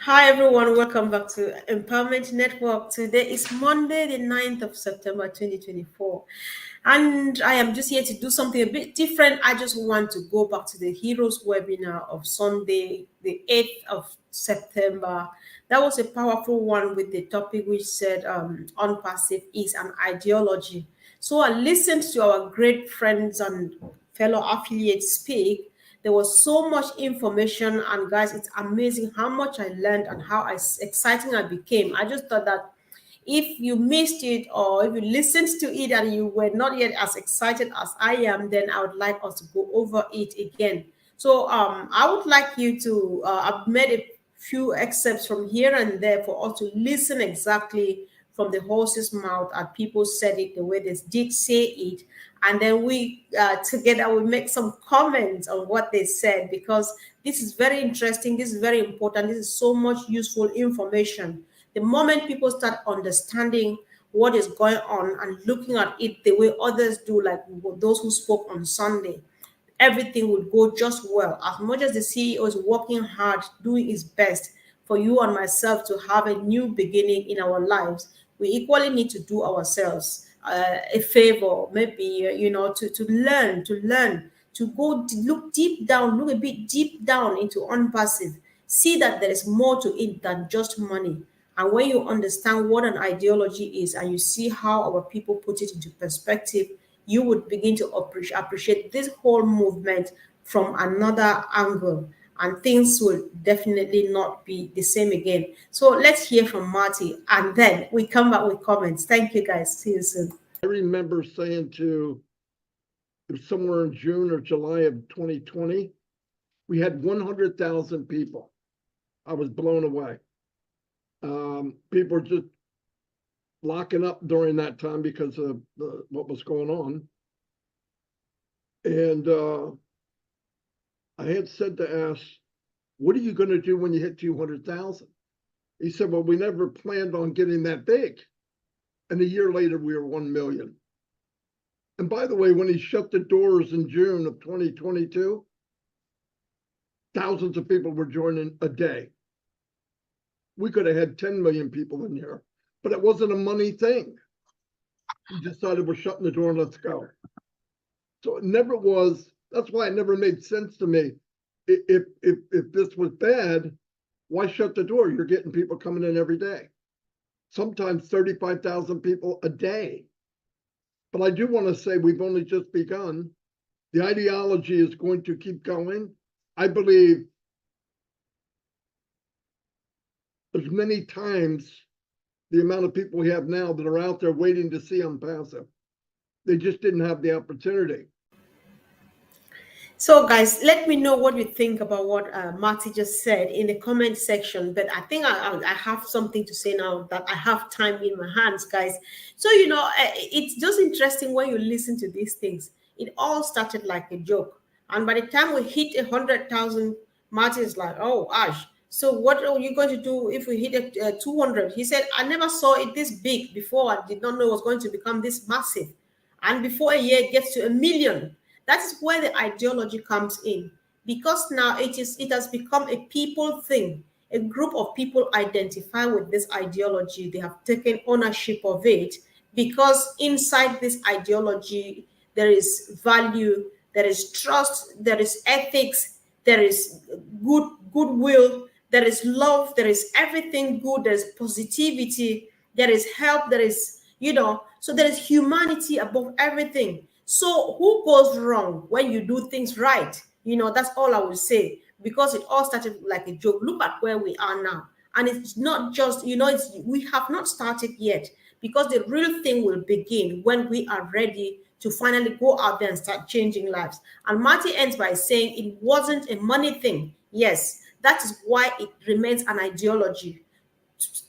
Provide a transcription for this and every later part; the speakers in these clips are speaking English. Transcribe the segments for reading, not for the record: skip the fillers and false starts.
Hi everyone, welcome back to Empowerment Network. Today is Monday, the 9th of September 2024. And I am just here to do something a bit different. I just want to go back to the Heroes webinar of Sunday, the 8th of September. That was a powerful one with the topic which said ONPASSIVE is an ideology. So I listened to our great friends and fellow affiliates speak. There was so much information, and guys, it's amazing how much I learned and how exciting I became. I just thought that if you missed it or if you listened to it and you were not yet as excited as I am, then I would like us to go over it again. So I would like you to, I've made a few excerpts from here and there for us to listen exactly from the horse's mouth and people said it the way they did say it, and then we together will make some comments on what they said, because this is very interesting, this is very important, this is so much useful information. The moment people start understanding what is going on and looking at it the way others do, like those who spoke on Sunday, everything would go just well. As much as the CEO is working hard, doing his best for you and myself to have a new beginning in our lives, we equally need to do ourselves a favor, maybe, to learn, to go look deep down, look a bit deep down into ONPASSIVE, see that there is more to it than just money. And when you understand what an ideology is and you see how our people put it into perspective, you would begin to appreciate this whole movement from another angle, and things will definitely not be the same again. So let's hear from Marty and then we come back with comments. Thank you guys. See you soon. I remember saying it was somewhere in June or July of 2020, we had 100,000 people. I was blown away. People were just locking up during that time because of what was going on. And I had said to Ash, what are you going to do when you hit 200,000? He said, well, we never planned on getting that big. And a year later, we were 1 million. And by the way, when he shut the doors in June of 2022, thousands of people were joining a day. We could have had 10 million people in here, but it wasn't a money thing. We decided we're shutting the door and let's go. So it never was. That's why it never made sense to me. If this was bad, why shut the door? You're getting people coming in every day. Sometimes 35,000 people a day. But I do want to say we've only just begun. The ideology is going to keep going. I believe as many times the amount of people we have now that are out there waiting to see ONPASSIVE. They just didn't have the opportunity. So, guys, let me know what you think about what Marty just said in the comment section. But I think I have something to say now that I have time in my hands, guys. So, it's just interesting when you listen to these things. It all started like a joke. And by the time we hit 100,000, Marty is like, oh, Ash, so what are you going to do if we hit 200? He said, I never saw it this big before. I did not know it was going to become this massive. And before a year it gets to 1 million. That is where the ideology comes in, because now it has become a people thing. A group of people identify with this ideology. They have taken ownership of it, because inside this ideology there is value, there is trust, there is ethics, there is goodwill, there is love, there is everything good, there is positivity, there is help, there is, so there is humanity above everything. So who goes wrong when you do things right? That's all I will say, because it all started like a joke. Look at where we are now. And it's not just, we have not started yet, because the real thing will begin when we are ready to finally go out there and start changing lives. And Marty ends by saying it wasn't a money thing. Yes, that is why it remains an ideology.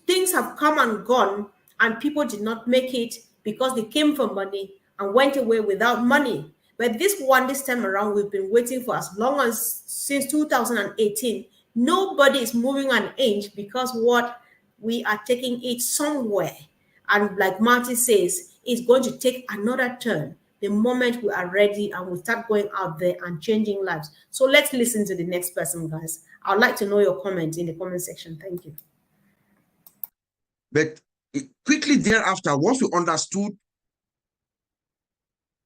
Things have come and gone, and people did not make it because they came for money and went away without money. But this time around, we've been waiting for as long as since 2018. Nobody is moving an inch, because what we are taking it somewhere. And like Marty says, it's going to take another turn. the moment we are ready and we start going out there and changing lives. So let's listen to the next person, guys. I'd like to know your comment in the comment section. Thank you. But quickly thereafter, once we understood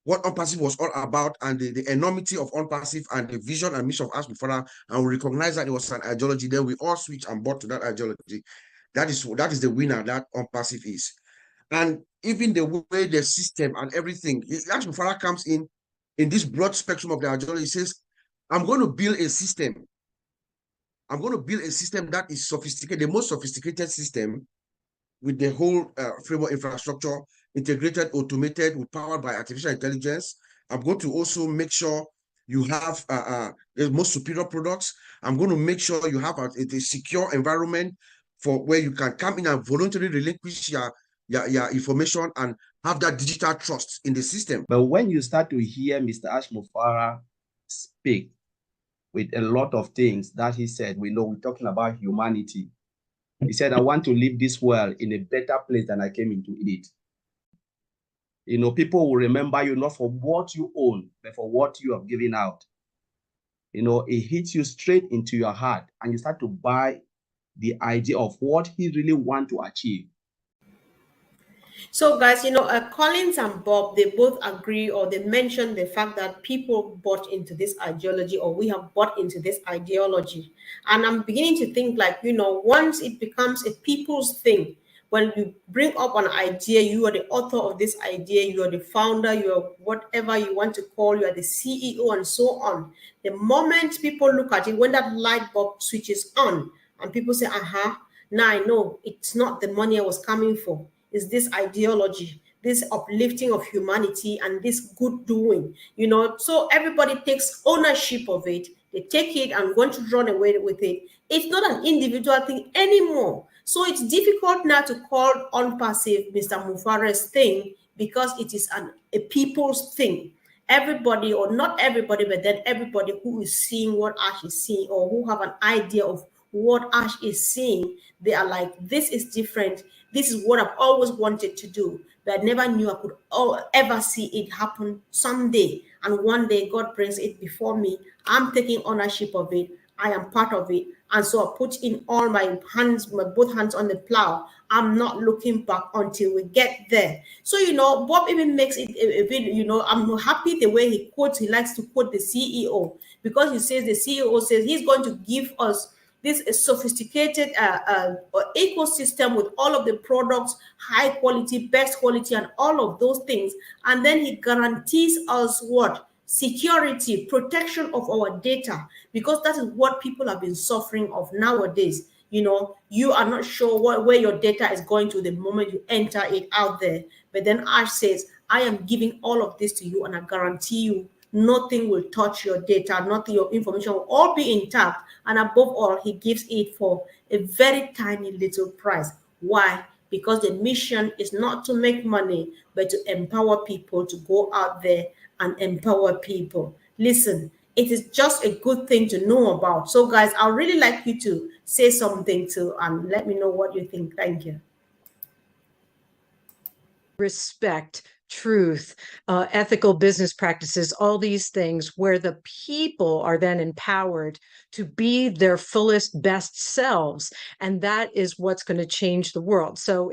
what ONPASSIVE was all about and the enormity of ONPASSIVE and the vision and mission of Ash Mufara, and we recognized that it was an ideology, then we all switched and bought to that ideology. That is the winner that ONPASSIVE is. And even the way the system and everything, Ash Mufara comes in this broad spectrum of the ideology. He says, I'm going to build a system. I'm going to build a system that is sophisticated, the most sophisticated system with the whole framework infrastructure, integrated, automated, powered by artificial intelligence. I'm going to also make sure you have the most superior products. I'm going to make sure you have a secure environment for where you can come in and voluntarily relinquish your information and have that digital trust in the system. But when you start to hear Mr. Ash Mufara speak with a lot of things that he said, we know we're talking about humanity. He said, I want to leave this world in a better place than I came into it. You know, people will remember you not for what you own, but for what you have given out. You know, it hits you straight into your heart and you start to buy the idea of what he really wants to achieve. So guys, Collins and Bob, they both agree, or they mention the fact that people bought into this ideology, or we have bought into this ideology. And I'm beginning to think like, once it becomes a people's thing, when you bring up an idea, you are the author of this idea, you are the founder, you are whatever you want to call, you are the CEO and so on. The moment people look at it, when that light bulb switches on and people say, now I know it's not the money I was coming for. Is this ideology, this uplifting of humanity and this good doing, so everybody takes ownership of it. They take it and want to run away with it. It's not an individual thing anymore. So it's difficult now to call ONPASSIVE Mr. Mufara's thing, because it is a people's thing. Everybody, or not everybody, but then everybody who is seeing what Ash is seeing, or who have an idea of what Ash is seeing, they are like, this is different. This is what I've always wanted to do, but I never knew I could ever see it happen someday. And one day God brings it before me. I'm taking ownership of it. I am part of it. And so I put in all my both hands on the plow. I'm not looking back until we get there. So, Bob even makes it a bit, I'm happy the way he likes to quote the CEO, because he says the CEO says he's going to give us this sophisticated ecosystem with all of the products, high quality, best quality, and all of those things. And then he guarantees us what? Security, protection of our data, because that is what people have been suffering of nowadays. You are not sure where your data is going to the moment you enter it out there. But then Ash says, I am giving all of this to you, and I guarantee you nothing will touch your data, nothing, your information will all be intact. And above all, he gives it for a very tiny little price. Why? Because the mission is not to make money, but to empower people to go out there and empower people. Listen, it is just a good thing to know about. So guys, I'd really like you to say something too and let me know what you think. Thank you. Respect, truth, ethical business practices, all these things where the people are then empowered to be their fullest, best selves. And that is what's going to change the world. So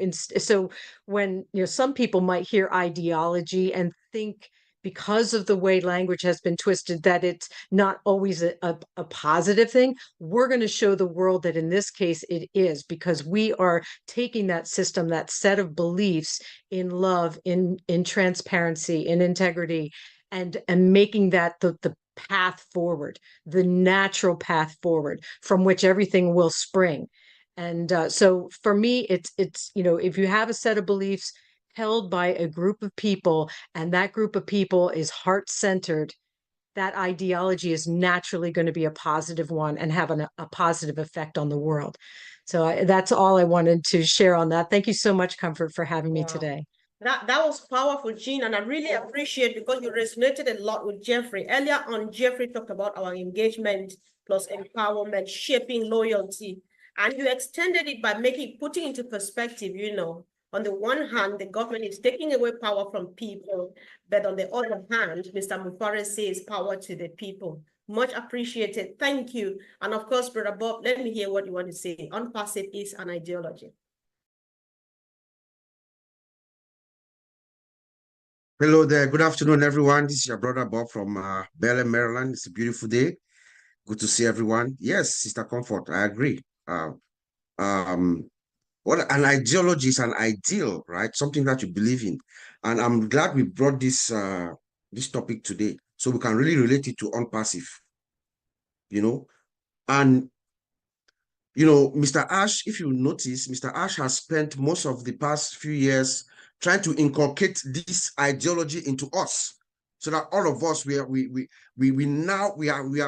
when, some people might hear ideology and think, because of the way language has been twisted, that it's not always a positive thing. We're going to show the world that in this case it is, because we are taking that system, that set of beliefs in love, in transparency, in integrity, and making that the path forward, the natural path forward from which everything will spring. And so for me, it's if you have a set of beliefs held by a group of people, and that group of people is heart-centered, that ideology is naturally going to be a positive one and have a positive effect on the world. So that's all I wanted to share on that. Thank you so much, Comfort, for having me today. That was powerful, Jean, and I really appreciate, because you resonated a lot with Jeffrey. Earlier on, Jeffrey talked about our engagement plus empowerment, shaping loyalty, and you extended it by putting into perspective, On the one hand, the government is taking away power from people, but on the other hand, Mr. Mufare says power to the people. Much appreciated. Thank you. And of course, Brother Bob, let me hear what you want to say. ONPASSIVE is an ideology. Hello there. Good afternoon, everyone. This is your brother Bob from Bel Air, Maryland. It's a beautiful day. Good to see everyone. Yes, Sister Comfort, I agree. What an ideology is an ideal, right? Something that you believe in. And I'm glad we brought this topic today so we can really relate it to ONPASSIVE, you know. And Mr. Ash, if you notice, Mr. Ash has spent most of the past few years trying to inculcate this ideology into us, so that all of us we are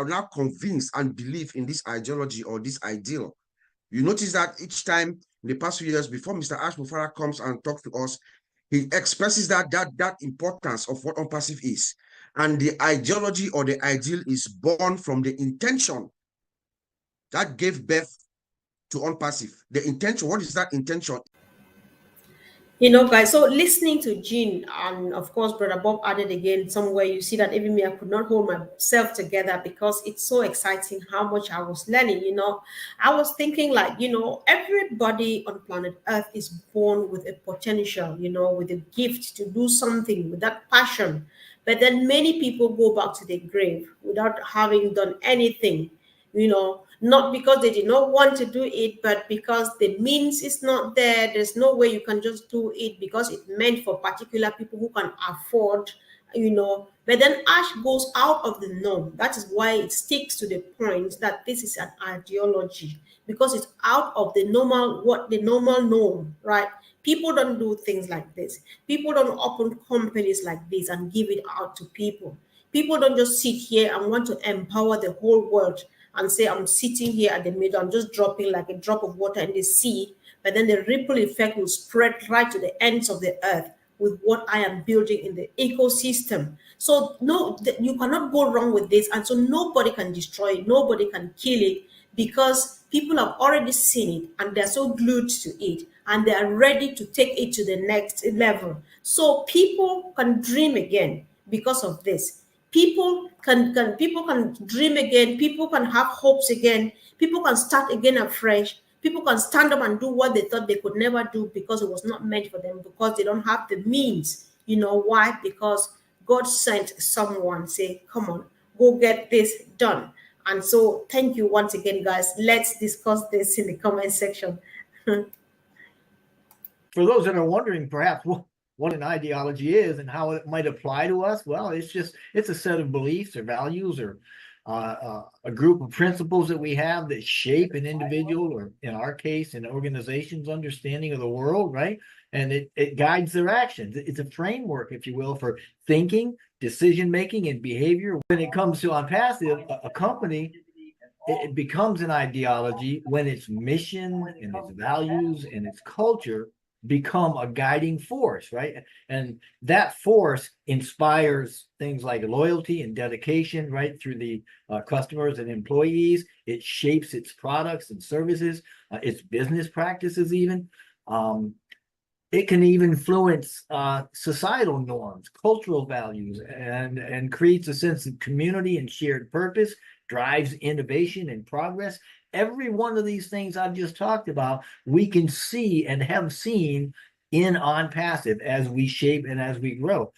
now convinced and believe in this ideology or this ideal. You notice that each time in the past few years, before Mr. Ash Mufara comes and talks to us, he expresses that importance of what ONPASSIVE is, and the ideology or the ideal is born from the intention that gave birth to ONPASSIVE. The intention, what is that intention? Guys, so listening to Jean, and of course, Brother Bob added again somewhere, you see that even me, I could not hold myself together because it's so exciting how much I was learning. I was thinking like, everybody on planet Earth is born with a potential, with a gift to do something, with that passion. But then many people go back to their grave without having done anything, not because they did not want to do it, but because the means is not there. There's no way you can just do it because it's meant for particular people who can afford, But then Ash goes out of the norm. That is why it sticks to the point that this is an ideology, because it's out of the normal norm, right? People don't do things like this. People don't open companies like this and give it out to people. People don't just sit here and want to empower the whole world and say, I'm sitting here at the middle, I'm just dropping like a drop of water in the sea, but then the ripple effect will spread right to the ends of the earth with what I am building in the ecosystem. So no, you cannot go wrong with this. And so nobody can destroy it, nobody can kill it, because people have already seen it and they're so glued to it and they are ready to take it to the next level. So people can dream again because of this. People can dream again, people can have hopes again, people can start again afresh, people can stand up and do what they thought they could never do because it was not meant for them, because they don't have the means. Why? Because God sent someone, say, come on, go get this done. And so thank you once again, guys. Let's discuss this in the comment section. For those that are wondering perhaps what an ideology is and how it might apply to us, well, it's a set of beliefs or values or a group of principles that we have that shape an individual, or in our case, an organization's understanding of the world, right? And it guides their actions. It's a framework, if you will, for thinking, decision-making, and behavior. When it comes to ONPASSIVE, a company, it becomes an ideology when its mission and its values and its culture become a guiding force, right? And that force inspires things like loyalty and dedication, right, through the customers and employees. It shapes its products and services, its business practices even. It can even influence societal norms, cultural values, and creates a sense of community and shared purpose, drives innovation and progress. Every one of these things I've just talked about, we can see and have seen in ONPASSIVE as we shape and as we grow.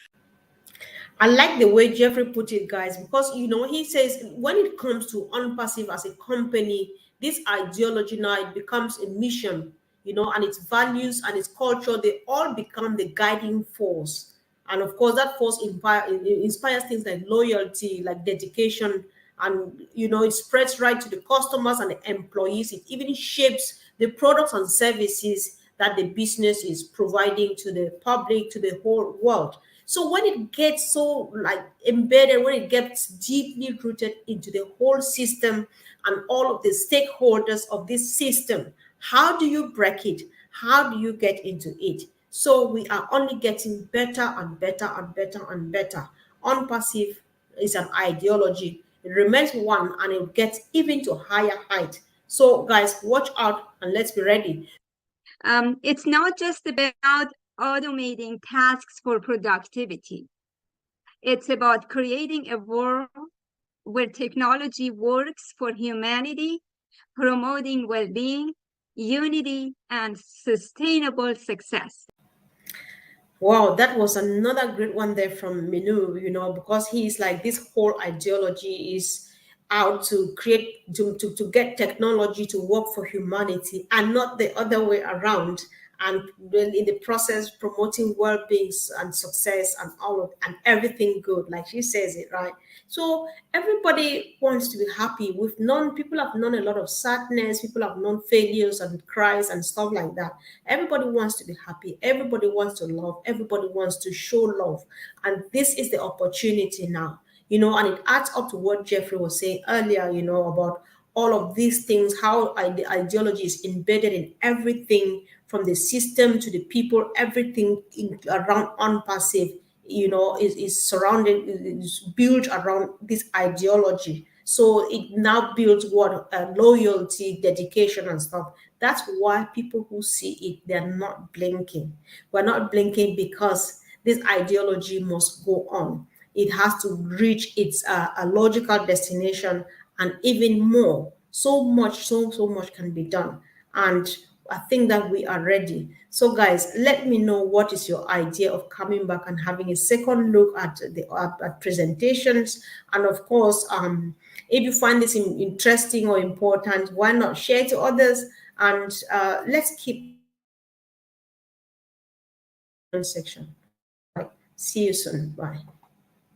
I like the way Jeffrey put it, guys, because he says when it comes to ONPASSIVE as a company, this ideology now it becomes a mission, and its values and its culture, they all become the guiding force. And of course, that force inspires things like loyalty, like dedication, and it spreads right to the customers and the employees. It even shapes the products and services that the business is providing to the public, to the whole world. So when it gets so like embedded, when it gets deeply rooted into the whole system and all of the stakeholders of this system, how do you break it? How do you get into it? So we are only getting better and better and better and better. ONPASSIVE is an ideology. It remains one and it gets even to higher height. So guys, watch out and let's be ready. It's not just about automating tasks for productivity. It's about creating a world where technology works for humanity, promoting well-being, unity, and sustainable success. Wow, that was another great one there from Minu, because he's like, this whole ideology is out to create, to get technology to work for humanity and not the other way around. And then in the process, promoting well-being and success and all of and everything good, like she says it, right? So everybody wants to be happy. People have known a lot of sadness, people have known failures and cries and stuff like that. Everybody wants to be happy, everybody wants to love, everybody wants to show love. And this is the opportunity now, and it adds up to what Jeffrey was saying earlier, about all of these things, how the ideology is embedded in everything from the system to the people, everything around ONPASSIVE, is surrounded, is built around this ideology. So it now builds what loyalty, dedication, and stuff. That's why people who see it, they're not blinking. We're not blinking because this ideology must go on. It has to reach its a logical destination, and even more. So much can be done. And I think that we are ready. So, guys, let me know what is your idea of coming back and having a second look at the at presentations. And of course, if you find this interesting or important, why not share to others? And let's keep section. Right. See you soon. Bye.